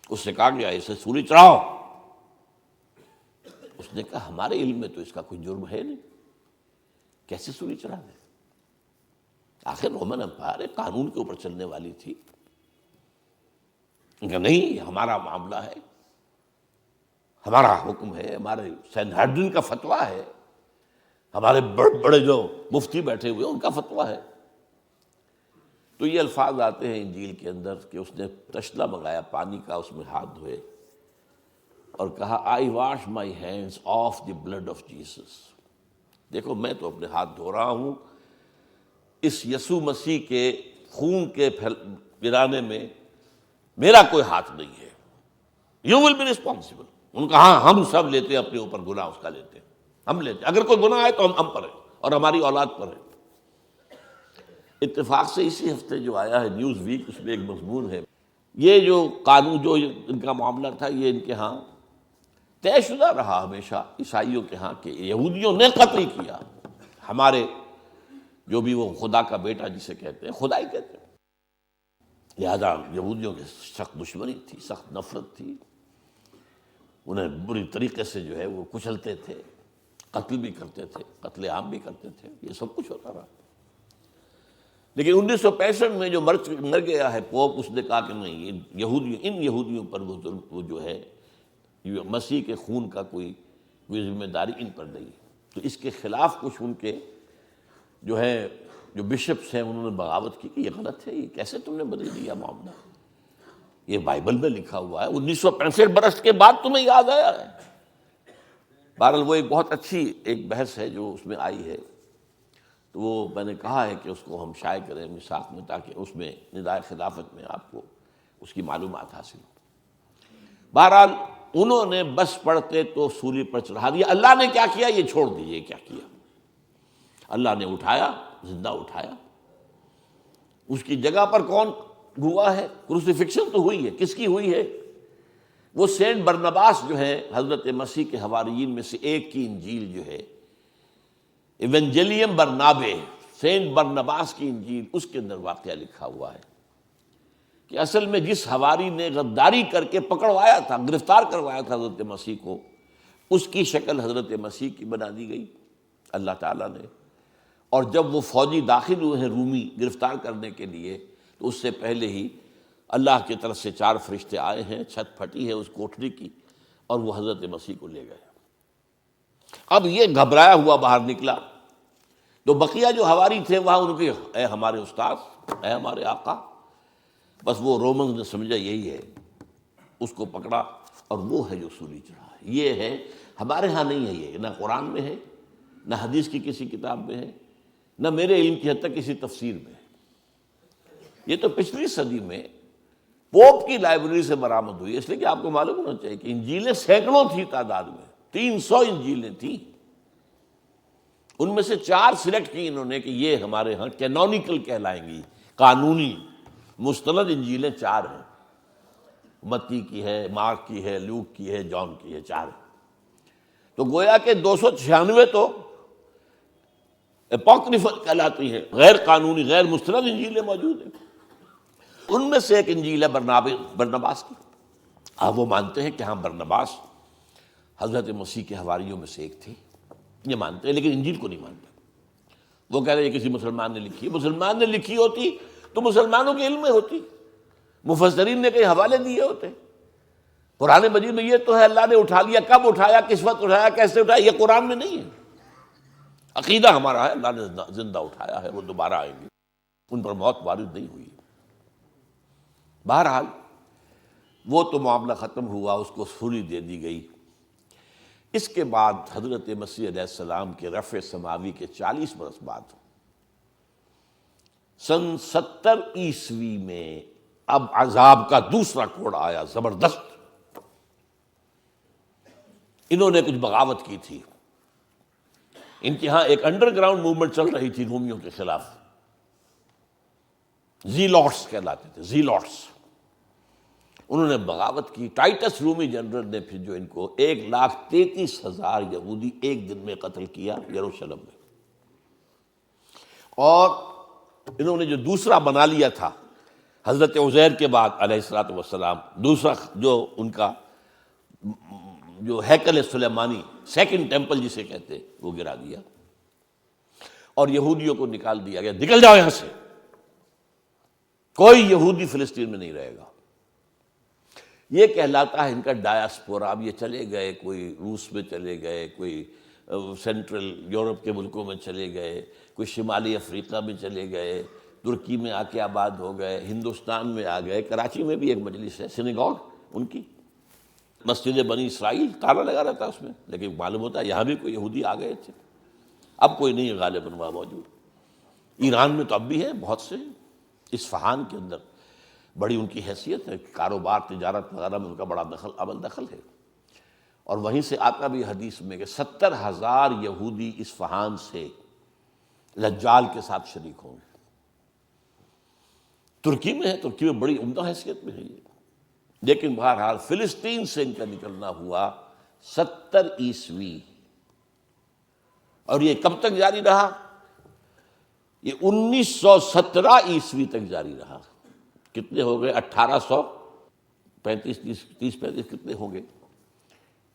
اس سے کہا گیا اسے سولی چڑھاؤ، اس نے کہا ہمارے علم میں تو اس کا کوئی جرم ہے نہیں، کیسے سولی چڑھا دیں؟ آخر رومن امپائر ایک قانون کے اوپر چلنے والی تھی، کہ نہیں یہ ہمارا معاملہ ہے، ہمارا حکم ہے، ہمارے سین ہیڈرن کا فتویٰ ہے، ہمارے بڑے بڑے جو مفتی بیٹھے ہوئے ان کا فتویٰ ہے۔ تو یہ الفاظ آتے ہیں انجیل کے اندر کہ اس نے تشلا منگایا پانی کا، اس میں ہاتھ دھوئے اور کہا I wash my hands of the blood of Jesus, دیکھو میں تو اپنے ہاتھ دھو رہا ہوں، اس یسوع مسیح کے خون کے پھرانے میں میرا کوئی ہاتھ نہیں ہے، یو ول بی ریسپانسبل۔ ان کا ہاں ہم سب لیتے ہیں اپنے اوپر گناہ، اس کا لیتے ہیں، ہم لیتے ہیں، اگر کوئی گناہ ہے تو ہم پر ہے اور ہماری اولاد پر ہے۔ اتفاق سے اسی ہفتے جو آیا ہے نیوز ویک، اس میں ایک مضمون ہے، یہ جو قانون جو ان کا معاملہ تھا یہ ان کے ہاں طے شدہ رہا ہمیشہ عیسائیوں کے ہاں کہ یہودیوں نے قتل کیا ہمارے جو بھی وہ خدا کا بیٹا جسے کہتے ہیں، خدا ہی کہتے ہیں، لہذا یہودیوں کی سخت دشمنی تھی، سخت نفرت تھی، انہیں بری طریقے سے جو ہے وہ کچلتے تھے، قتل بھی کرتے تھے، قتل عام بھی کرتے تھے، یہ سب کچھ ہوتا رہا۔ لیکن 1965 میں جو مر گیا ہے پوپ، اس نے کہا کہ نہیں، ان یہودیوں پر وہ جو ہے مسیح کے خون کا کوئی ذمہ داری ان پر نہیں، تو اس کے خلاف کچھ ان کے جو ہے جو بشپس ہیں انہوں نے بغاوت کی کہ یہ غلط ہے، یہ کیسے تم نے بدل دیا معاملہ، یہ بائبل میں لکھا ہوا ہے، 1965 برس کے بعد تمہیں یاد آیا ہے۔ بہرحال وہ ایک بہت اچھی ایک بحث ہے جو اس میں آئی ہے، تو وہ میں نے کہا ہے کہ اس کو ہم شائع کریں میثاق میں، تاکہ اس میں ندائے خلافت میں آپ کو اس کی معلومات حاصل ہو۔ بہرحال انہوں نے بس پڑھتے تو سولی پر چڑھا دیا۔ اللہ نے کیا کیا یہ چھوڑ دیجیے، کیا کیا اللہ نے اٹھایا، زندہ اٹھایا، اس کی جگہ پر کون ہوا ہے؟ کروسیفکشن تو ہوئی ہے، کس کی ہوئی ہے؟ وہ سینٹ برنباس جو ہے حضرت مسیح کے حواریین میں سے ایک کی انجیل جو ہے ایونجیلیم برنابے، سینٹ برنباس کی انجیل، اس کے اندر واقعہ لکھا ہوا ہے کہ اصل میں جس حواری نے غداری کر کے پکڑوایا تھا، گرفتار کروایا تھا حضرت مسیح کو، اس کی شکل حضرت مسیح کی بنا دی گئی اللہ تعالیٰ نے۔ اور جب وہ فوجی داخل ہوئے ہیں رومی گرفتار کرنے کے لیے، تو اس سے پہلے ہی اللہ کی طرف سے 4 فرشتے آئے ہیں، چھت پھٹی ہے اس کوٹری کی، اور وہ حضرت مسیح کو لے گئے۔ اب یہ گھبرایا ہوا باہر نکلا، تو بقیہ جو حواری تھے وہاں ان کے، اے ہمارے استاد، اے ہمارے آقا، بس وہ رومنز نے سمجھا یہی ہے، اس کو پکڑا اور وہ ہے جو سولی چڑھا ہے۔ یہ ہے، ہمارے ہاں نہیں ہے، یہ نہ قرآن میں ہے، نہ حدیث کی کسی کتاب میں ہے، نہ میرے علم کی حد تک کسی تفسیر میں ہے۔ یہ تو پچھلی صدی میں پوپ کی لائبریری سے برآمد ہوئی، اس لیے کہ آپ کو معلوم ہونا چاہیے کہ انجیلیں سینکڑوں تھی تعداد میں، 300 انجیلیں تھیں، ان میں سے 4 سلیکٹ کی انہوں نے کہ یہ ہمارے ہاں کینونیکل کہلائیں گی، قانونی مستند انجیلیں 4 ہیں، متی کی ہے، مارک کی ہے، لوک کی ہے، جان کی ہے، 4 ہیں۔ تو گویا کہ 296 تو اپوکریفل کہلاتی ہیں، غیر قانونی، غیر مستند انجیلیں موجود ہیں۔ ان میں سے ایک انجیل ہے برنباس کی۔ اب وہ مانتے ہیں کہ ہاں برنباس حضرت مسیح کے حواریوں میں سے ایک تھے، یہ مانتے ہیں، لیکن انجیل کو نہیں مانتے۔ وہ کہہ رہے ہیں یہ کسی مسلمان نے لکھی ہے۔ مسلمان نے لکھی ہوتی تو مسلمانوں کے علم میں ہوتی، مفسرین نے کئی حوالے دیے ہوتے۔ قرآن مجید میں یہ تو ہے اللہ نے اٹھا لیا، کب اٹھایا، کس وقت اٹھایا، کیسے اٹھایا، یہ قرآن میں نہیں ہے۔ عقیدہ ہمارا ہے اللہ نے زندہ اٹھایا ہے، وہ دوبارہ آئیں گے، ان پر موت وارد نہیں ہوئی۔ بہرحال وہ تو معاملہ ختم ہوا، اس کو سولی دے دی گئی۔ اس کے بعد حضرت مسیح علیہ السلام کے رفع سماوی کے 40 برس بعد سن 70 عیسوی میں اب عذاب کا دوسرا کوڑ آیا، زبردست۔ انہوں نے کچھ بغاوت کی تھی، ان کے ہاں ایک انڈر گراؤنڈ موومنٹ چل رہی تھی رومیوں کے خلاف، زیلوٹس کہلاتے تھے، زیلوٹس۔ انہوں نے بغاوت کی۔ ٹائٹس رومی جنرل نے پھر جو ان کو 1,33,000 یہودی ایک دن میں قتل کیا یروشلم میں، اور انہوں نے جو دوسرا بنا لیا تھا حضرت عزیر کے بعد علیہ الصلوۃ والسلام، دوسرا جو ان کا جو ہیکل سلیمانی، سیکنڈ ٹیمپل جسے کہتے، وہ گرا دیا اور یہودیوں کو نکال دیا گیا، نکل جاؤ یہاں سے، کوئی یہودی فلسطین میں نہیں رہے گا۔ یہ کہلاتا ہے ان کا ڈایاسپورا۔ اب یہ چلے گئے، کوئی روس میں چلے گئے، کوئی سینٹرل یورپ کے ملکوں میں چلے گئے، کوئی شمالی افریقہ میں چلے گئے، ترکی میں آ کے آباد ہو گئے، ہندوستان میں آ گئے۔ کراچی میں بھی ایک مجلس ہے سینیگوگ ان کی، مسجد بنی اسرائیل، تالا لگا رہتا اس میں، لیکن معلوم ہوتا ہے یہاں بھی کوئی یہودی آ گئے تھے۔ اب کوئی نہیں ہے غالباً وہاں موجود۔ ایران میں تو اب بھی ہیں بہت سے، اصفہان کے اندر بڑی ان کی حیثیت ہے، کاروبار تجارت وغیرہ میں ان کا بڑا دخل ہے۔ اور وہیں سے آتا بھی حدیث میں کہ 70,000 یہودی اصفہان سے دجال کے ساتھ شریک ہوں گے۔ ترکی میں ہے، ترکی میں بڑی عمدہ حیثیت میں ہے یہ۔ لیکن بہرحال فلسطین سے ان کا نکلنا ہوا 70 عیسوی، اور یہ کب تک جاری رہا؟ یہ 1917 عیسوی تک جاری رہا۔ کتنے ہو گئے؟ 1835، 30-35 کتنے ہوں گے؟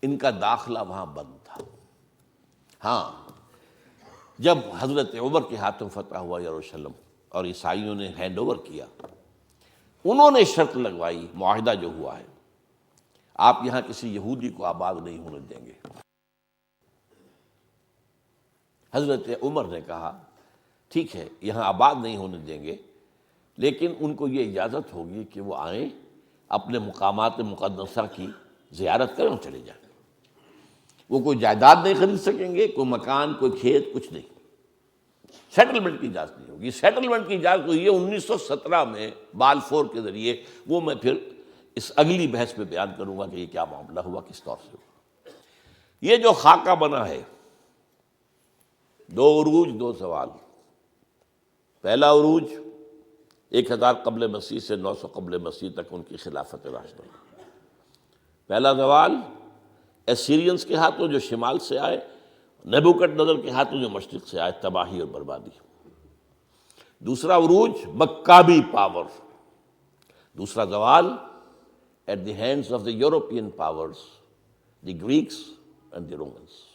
ان کا داخلہ وہاں بند تھا۔ ہاں، جب حضرت عمر کے ہاتھوں فتح ہوا یروشلم اور عیسائیوں نے ہینڈ اوور کیا، انہوں نے شرط لگوائی، معاہدہ جو ہوا ہے، آپ یہاں کسی یہودی کو آباد نہیں ہونے دیں گے۔ حضرت عمر نے کہا ٹھیک ہے، یہاں آباد نہیں ہونے دیں گے، لیکن ان کو یہ اجازت ہوگی کہ وہ آئیں، اپنے مقامات مقدسہ کی زیارت کریں اور چلے جائیں۔ وہ کوئی جائیداد نہیں خرید سکیں گے، کوئی مکان، کوئی کھیت، کچھ نہیں۔ سیٹلمنٹ کی اجازت نہیں ہوگی۔ سیٹلمنٹ کی اجازت ہوئی ہے 1917 میں بالفور کے ذریعے، وہ میں پھر اس اگلی بحث میں بیان کروں گا کہ یہ کیا معاملہ ہوا، کس طور سے ہوا۔ یہ جو خاکہ بنا ہے، 2 عروج 2 زوال۔ پہلا عروج 1000 قبل مسیح سے 900 قبل مسیح تک ان کی خلافت راشدہ۔ پہلا زوال ایسیرینز کے ہاتھوں جو شمال سے آئے، نیبوکڈ نظر کے ہاتھوں جو مشرق سے آئے، تباہی اور بربادی۔ دوسرا عروج مکابی پاور، دوسرا زوال at the hands of the European powers, the Greeks and the Romans.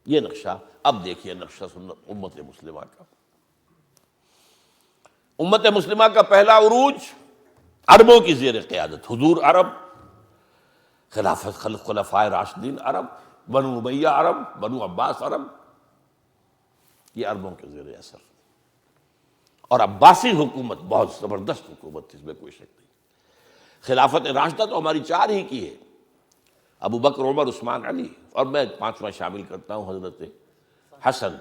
یہ نقشہ، اب دیکھیے نقشہ سنت امت مسلمہ کا۔ امت مسلمہ کا پہلا عروج عربوں کی زیر قیادت، حضور عرب، خلافت خلفائے راشدین عرب، بنو امیہ عرب، بنو عباس عرب، یہ عربوں کے زیر اثر۔ اور عباسی حکومت بہت زبردست حکومت تھی، اس میں کوئی شک نہیں۔ خلافت راشدہ تو ہماری چار ہی کی ہے، ابو بکر، عمر، عثمان، علی، اور میں پانچواں شامل کرتا ہوں حضرت حسن،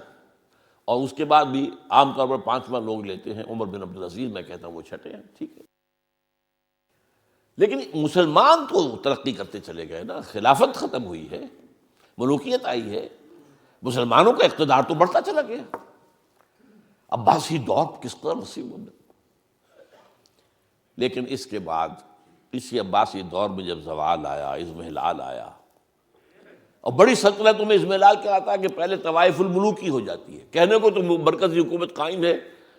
اور اس کے بعد بھی عام طور پر پانچواں لوگ لیتے ہیں عمر بن عبدالعزیز، میں کہتا ہوں وہ چھٹے ہیں، ٹھیک ہے۔ لیکن مسلمان تو ترقی کرتے چلے گئے نا، خلافت ختم ہوئی ہے، ملوکیت آئی ہے، مسلمانوں کا اقتدار تو بڑھتا چلا گیا۔ عباسی دور کس قدر وسیع ہونا، لیکن اس کے بعد اسی عباسی دور میں جب زوال آیا، اضمحلال آیا، اور بڑی سلطنتوں میں اضمحلال کیا آتا ہے کہ پہلے طوائف الملوکی ہو جاتی ہے، کہنے کو تو مرکزی حکومت قائم ہے،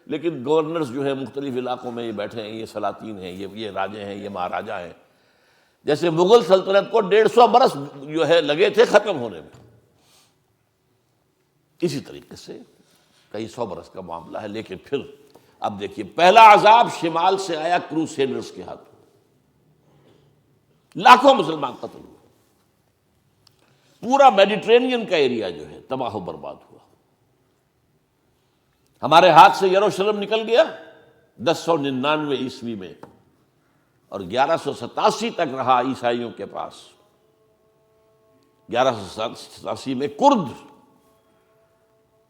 لیکن گورنرز جو ہے مختلف علاقوں میں یہ بیٹھے ہیں، یہ سلاطین ہیں، یہ راجے ہیں، یہ مہاراجا ہیں۔ جیسے مغل سلطنت کو 150 برس جو ہے لگے تھے ختم ہونے میں، اسی طریقے سے کئی 100 برس کا معاملہ ہے۔ لیکن پھر اب دیکھیے، پہلا عذاب شمال سے آیا کروسیڈرز کے ہاتھوں، لاکھوں مسلمان قتل ہوئے، پورا میڈیٹرینین کا ایریا جو ہے تباہ و برباد ہوا۔ ہمارے ہاتھ سے یروشلم نکل گیا 1099 عیسوی میں، اور 1187 تک رہا عیسائیوں کے پاس۔ 1187 میں کرد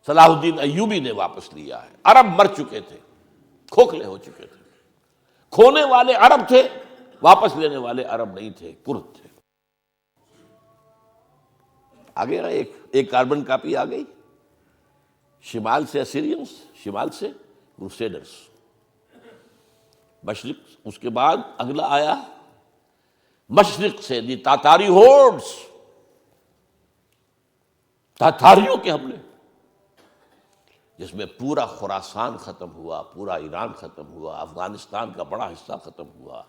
صلاح الدین ایوبی نے واپس لیا ہے۔ عرب مر چکے تھے، کھوکھلے ہو چکے تھے، کھونے والے عرب تھے، واپس لینے والے عرب نہیں تھے، کرد تھے۔ آگے ایک کاربن کاپی آ گئی، شمال سے اسیرینز، شمال سے کروسیڈرز، مشرق، اس کے بعد اگلا آیا مشرق سے دی تاتاری ہورڈز، تاتاریوں کے حملے، جس میں پورا خراسان ختم ہوا، پورا ایران ختم ہوا، افغانستان کا بڑا حصہ ختم ہوا،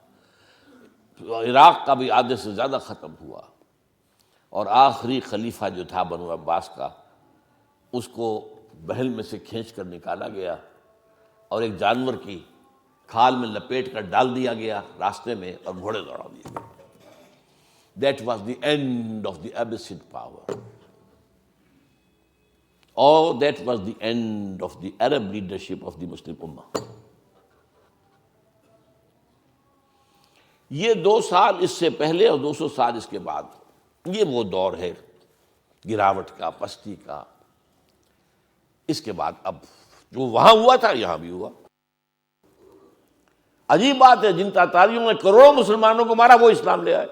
عراق کا بھی آدھے سے زیادہ ختم ہوا، اور آخری خلیفہ جو تھا بنو عباس کا، اس کو محل میں سے کھینچ کر نکالا گیا اور ایک جانور کی کھال میں لپیٹ کر ڈال دیا گیا راستے میں، اور گھوڑے دوڑا دیے گئے۔ That was the end of the Abbasid power. Or that was the end of the Arab leadership of the Muslim Ummah. یہ 2 سال اس سے پہلے اور 200 سال اس کے بعد، یہ وہ دور ہے گراوٹ کا، پستی کا۔ اس کے بعد اب جو وہاں ہوا تھا یہاں بھی ہوا۔ عجیب بات ہے، جن تاتاریوں نے کروڑوں مسلمانوں کو مارا وہ اسلام لے آئے۔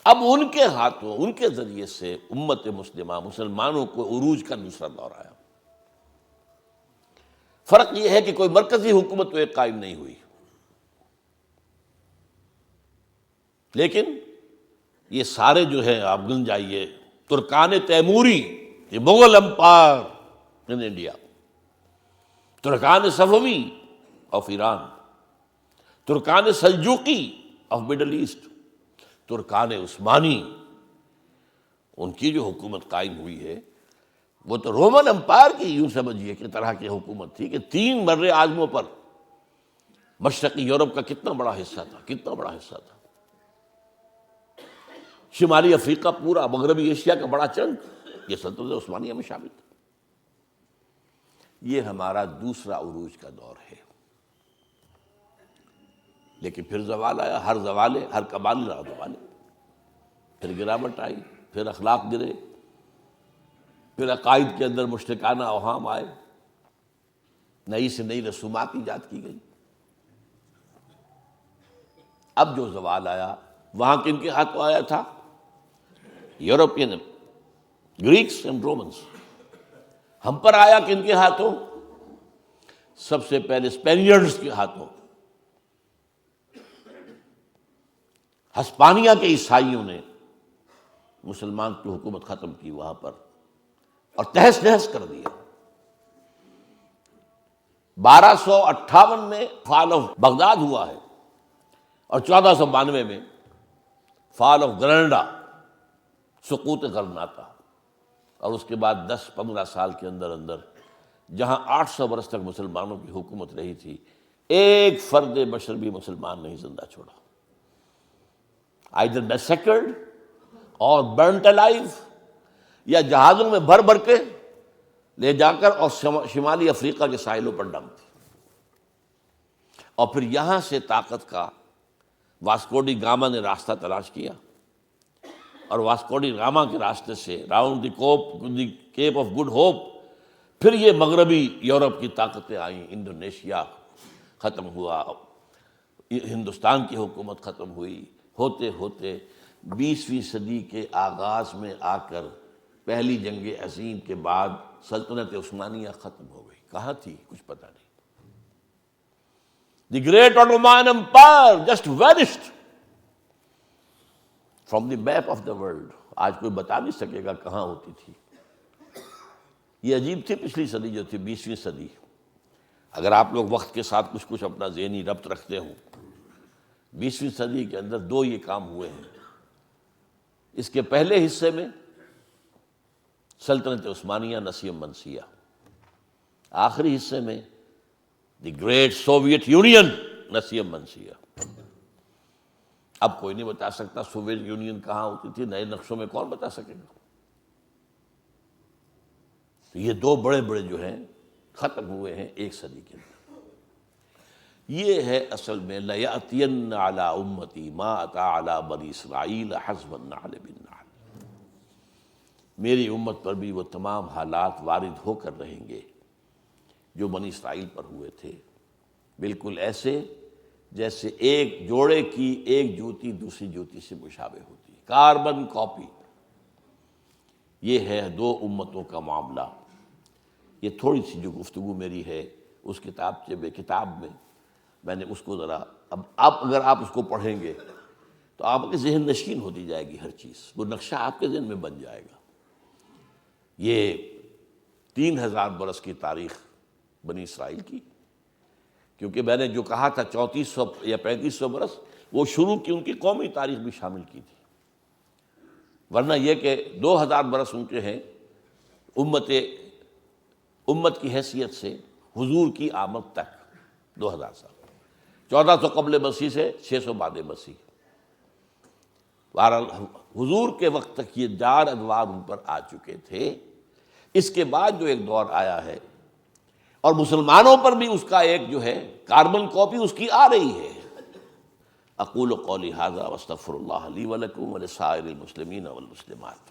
اب ان کے ہاتھوں، ان کے ذریعے سے امت مسلمہ، مسلمانوں کو عروج کا دوسرا دور آیا۔ فرق یہ ہے کہ کوئی مرکزی حکومت تو ایک قائم نہیں ہوئی، لیکن یہ سارے جو ہیں، آپ گن جائیے، ترکان تیموری، یہ مغل امپائر ان انڈیا، ترکان صفوی آف ایران، ترکان سلجوقی آف مڈل ایسٹ، ترکان عثمانی، ان کی جو حکومت قائم ہوئی ہے وہ تو رومن امپائر کی یوں سمجھیے کہ طرح کی حکومت تھی کہ 3 بر اعظموں پر مشرقی یورپ کا کتنا بڑا حصہ تھا، کتنا بڑا حصہ تھا، شمالی افریقہ، پورا مغربی ایشیا کا بڑا چنک یہ سلطنت عثمانیہ میں شامل تھا۔ یہ ہمارا دوسرا عروج کا دور ہے۔ لیکن پھر زوال آیا، ہر زوالے، ہر کمال رہا زوالے، پھر گراوٹ آئی، پھر اخلاق گرے، پھر عقائد کے اندر مشرکانہ اوہام آئے، نئی سے نئی رسومات ایجاد کی گئی۔ اب جو زوال آیا وہاں کن کے ہاتھوں آیا تھا؟ European, Greeks and Romans. ہم پر آیا کن کے ہاتھوں؟ سب سے پہلے اسپینیئرز کے ہاتھوں، ہسپانیہ کے عیسائیوں نے مسلمان کی حکومت ختم کی وہاں پر، اور تہس نہس کر دیا۔ 1258 میں فال آف بغداد ہوا ہے، اور 1492 میں فال آف گرناڈا، سقوط غرناطہ، اور اس کے بعد 10-15 سال کے اندر اندر جہاں 800 برس تک مسلمانوں کی حکومت رہی تھی، ایک فرد بشر بھی مسلمان نہیں زندہ چھوڑا، either massacred اور burnt alive، یا جہازوں میں بھر بھر کے لے جا کر اور شمالی افریقہ کے ساحلوں پر ڈمپ، اور پھر یہاں سے طاقت کا واسکو ڈی گاما نے راستہ تلاش کیا، اور واسکو ڈی گاما کے راستے سے round the Cape of Good Hope پھر یہ مغربی یورپ کی طاقتیں آئیں، انڈونیشیا ختم ہوا، ہندوستان کی حکومت ختم ہوئی، ہوتے ہوتے 20ویں صدی کے آغاز میں آ کر پہلی جنگ عظیم کے بعد سلطنت عثمانیہ ختم ہو گئی۔ کہاں تھی کچھ پتہ نہیں۔ The great Ottoman Empire just vanished from the map of the world۔ آج کوئی بتا نہیں سکے گا کہاں ہوتی تھی۔ یہ عجیب تھی پچھلی صدی جو تھی 20ویں صدی۔ اگر آپ لوگ وقت کے ساتھ کچھ اپنا ذہنی ربط رکھتے ہوں، 20ویں صدی کے اندر 2 یہ کام ہوئے ہیں۔ اس کے پہلے حصے میں سلطنت عثمانیہ نسیم منسیہ، آخری حصے میں دی گریٹ سوویت یونین نسیم منسیہ۔ اب کوئی نہیں بتا سکتا سوویت یونین کہاں ہوتی تھی، نئے نقشوں میں کون بتا سکے گا؟ تو یہ 2 بڑے بڑے جو ہیں ختم ہوئے ہیں ایک صدی کے اندر۔ یہ ہے اصل میں لَيَأْتِيَنَّ عَلَىٰ أُمَّتِي مَا أَتَىٰ عَلَىٰ بَنِي إِسْرَائِيلَ حَسْبَ النَّعْلِ بِالنَّعْلِ۔ میری امت پر بھی وہ تمام حالات وارد ہو کر رہیں گے جو بنی اسرائیل پر ہوئے تھے، بالکل ایسے جیسے ایک جوڑے کی ایک جوتی دوسری جوتی سے مشابہ ہوتی، کاربن کاپی۔ یہ ہے 2 امتوں کا معاملہ۔ یہ تھوڑی سی جو گفتگو میری ہے اس کتاب میں نے اس کو ذرا اب اگر آپ اس کو پڑھیں گے تو آپ کے ذہن نشین ہوتی جائے گی، ہر چیز وہ نقشہ آپ کے ذہن میں بن جائے گا۔ یہ 3000 برس کی تاریخ بنی اسرائیل کی، کیونکہ میں نے جو کہا تھا 3400 یا 3500 برس، وہ شروع کی ان کی قومی تاریخ بھی شامل کی تھی، ورنہ یہ کہ 2000 برس ان کے ہیں امت کی حیثیت سے حضور کی آمد تک، 2000 سال، 1400 قبل مسیح سے 600 بعد مسیح۔ بہرحال حضور کے وقت تک یہ 4 ادوار ان پر آ چکے تھے۔ اس کے بعد جو ایک دور آیا ہے، اور مسلمانوں پر بھی اس کا ایک جو ہے کاربن کاپی اس کی آ رہی ہے۔ اقول قولی ھذا واستغفر اللہ لی ولکم ولسائر المسلمین والمسلمات۔